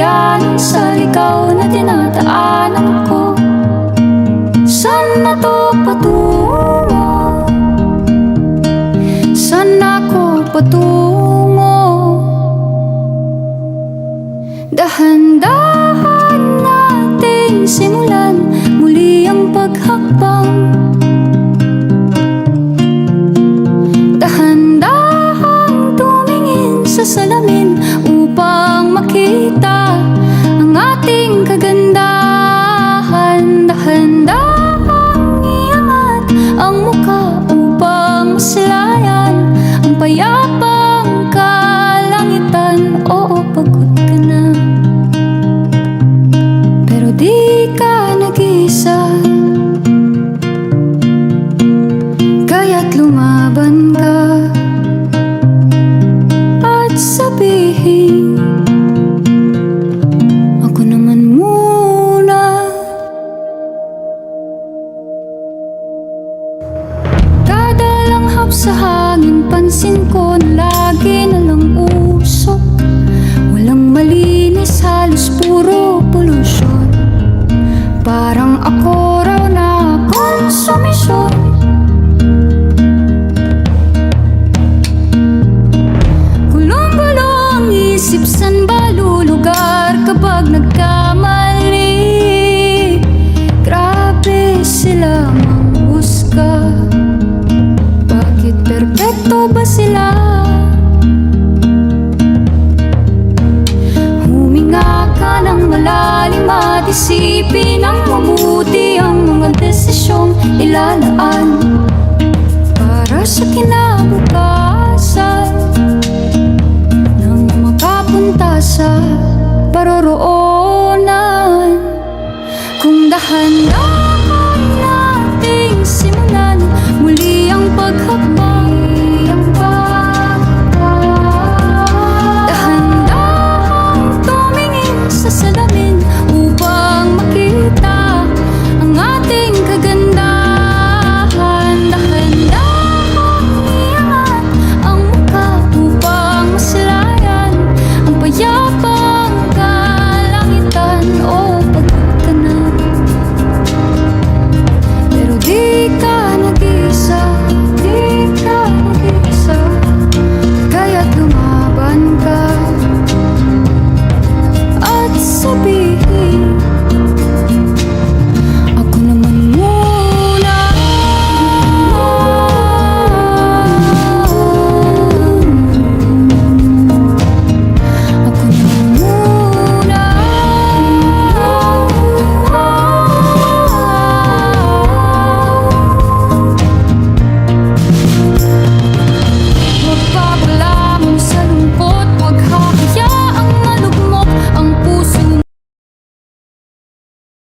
hangganan sa ligaw na dinadaanan ko. Saan na to patungo? Saan ako patungo? Dahan-dahan nating simulan muli ang paghakbang. Dahan-dahan tumingin sa salamin upang makita ang ating kagandahan. Dahan-dahan iangat ang mukha upang masilayan ang payapang kalangitan. Oo, pagod ka na, pero di ka nag-isa, kaya't lumaban ka at sabihin, ako naman muna. Kada langhap sa hangin, pansin ko na lagi na lang usok. Walang malinis, halos puro polusyon. Parang ako raw na konsumisyon. Gulong-gulong isip, san ba lulugar kapag nagkamali? Grabe sila manghusga, bakit perpekto ba sila? Huminga ka ng malalim at isipin ang mabuti ang mga desisyong ilalaan para sa kinabukasan, nang makapunta sa paroroonan. Kung dahan-dahan nating simulan muli ang paghakbang. Dahan-dahan tumingin sa salamin